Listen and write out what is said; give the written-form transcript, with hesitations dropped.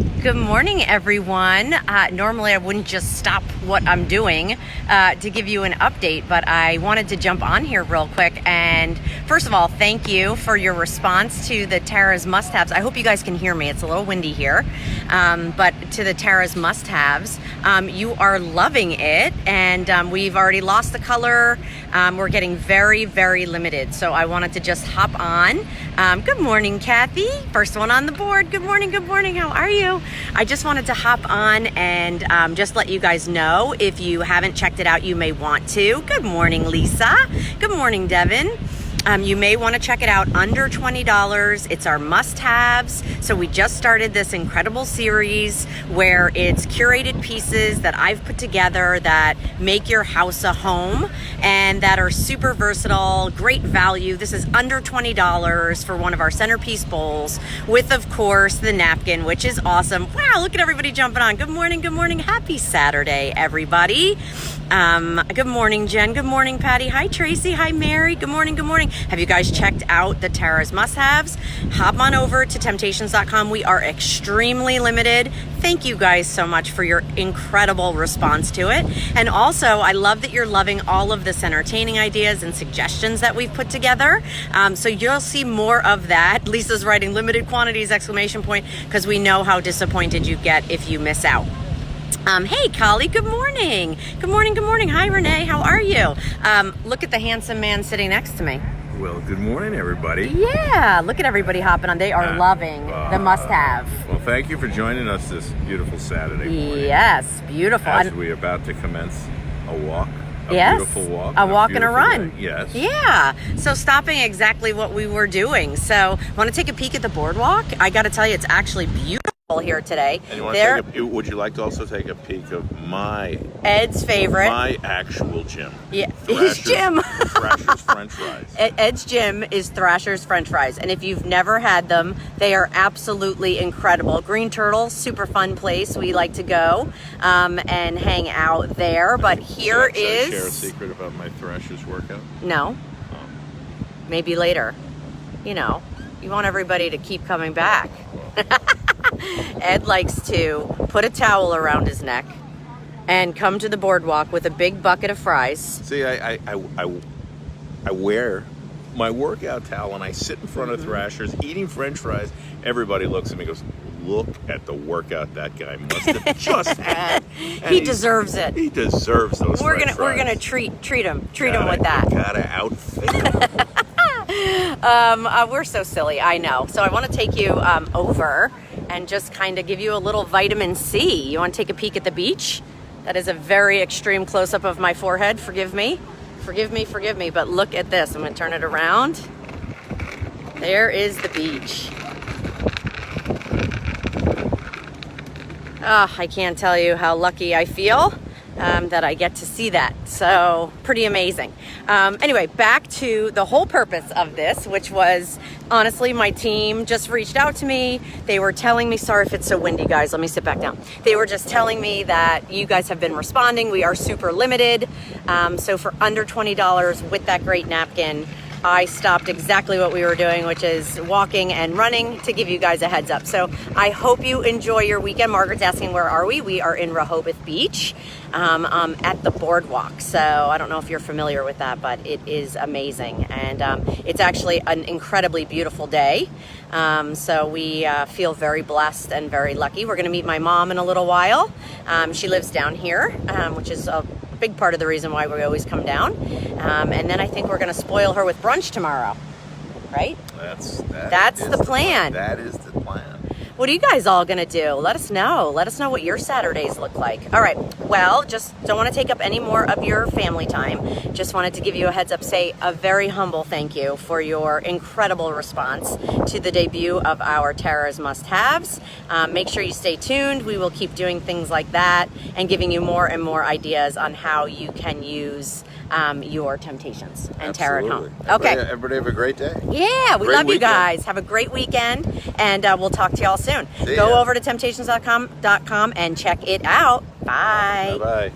Good morning, everyone. Normally I wouldn't just stop what I'm doing to give you an update, but I wanted to jump on here real quick. And first of all, thank you for your response to the Tara's must-haves. I hope you guys can hear me. It's a little windy here. But to the Tara's must-haves, you are loving it. And we've already lost the color. We're getting very, very limited. So I wanted to just hop on. Good morning, Kathy. First one on the board. Good morning. Good morning. How are you? I just wanted to hop on and just let you guys know, if you haven't checked it out, you may want to. Good morning, Lisa. Good morning, Devin. You may want to check it out, under $20. It's our must-haves. So we just started this incredible series where it's curated pieces that I've put together that make your house a home and that are super versatile, great value. This is under $20 for one of our centerpiece bowls with, of course, the napkin, which is awesome. Wow, look at everybody jumping on. Good morning, good morning. Happy Saturday, everybody. Good morning, Jen. Good morning, Patty. Hi, Tracy. Hi, Mary. Good morning, good morning. Have you guys checked out the Tara's must-haves? Hop on over to temp-tations.com. We are extremely limited. Thank you guys so much for your incredible response to it. And also, I love that you're loving all of this entertaining ideas and suggestions that we've put together. So you'll see more of that. Lisa's writing limited quantities, exclamation point, because we know how disappointed you get if you miss out. Hey, Collie, good morning. Good morning, good morning. Hi, Renee, how are you? Look at the handsome man sitting next to me. Well, good morning, everybody. Yeah, look at everybody hopping on. They are loving the must-have. Well, thank you for joining us this beautiful Saturday morning. Yes, beautiful. As we are about to commence a walk. Beautiful walk. A walk and a run. Day. Yes. Yeah. So stopping exactly what we were doing. So want to take a peek at the boardwalk? I got to tell you, it's actually beautiful here today. And you want to would you like to also take a peek of Ed's favorite, my actual gym? Yeah, his gym. Thrashers French fries. Ed's gym is Thrashers French fries, and if you've never had them, they are absolutely incredible. Green Turtle, super fun place. We like to go and hang out there. But here Should I is share a secret about my Thrashers workout? No. Maybe later. You know, you want everybody to keep coming back. Ed likes to put a towel around his neck and come to the boardwalk with a big bucket of fries. See, I wear my workout towel and I sit in front of Thrashers eating French fries. Everybody looks at me and goes, look at the workout that guy must have just had. He deserves it. He deserves those We're French gonna fries. treat him with that. Gotta outfit him. We're so silly, I know. So I want to take you over and just kind of give you a little vitamin C. You want to take a peek at the beach? That is a very extreme close-up of my forehead. Forgive me. But look at this. I'm going to turn it around. There is the beach. I can't tell you how lucky I feel that I get to see that. So pretty amazing. Anyway, back to the whole purpose of this, which was, honestly, my team just reached out to me. They were telling me, sorry if it's so windy, guys, let me sit back down. They were just telling me that you guys have been responding. We are super limited. So for under $20 with that great napkin, I stopped exactly what we were doing, which is walking and running, to give you guys a heads up. So I hope you enjoy your weekend. Margaret's asking, where are we? We are in Rehoboth Beach at the boardwalk. So I don't know if you're familiar with that, but it is amazing. And it's actually an incredibly beautiful day. So we feel very blessed and very lucky. We're going to meet my mom in a little while. She lives down here, which is a big part of the reason why we always come down. And then I think we're going to spoil her with brunch tomorrow, right? That's the plan. That is the plan. What are you guys all going to do? Let us know. Let us know what your Saturdays look like. All right. Well, just don't want to take up any more of your family time. Just wanted to give you a heads up, say a very humble thank you for your incredible response to the debut of our Tara's must-haves. Make sure you stay tuned. We will keep doing things like that and giving you more and more ideas on how you can use your temp-tations and Tara at home. Okay. Everybody have a great day. Yeah, we love you guys. Have a great weekend, and we'll talk to y'all soon. Go over to temp-tations.com and check it out. Bye. Bye-bye.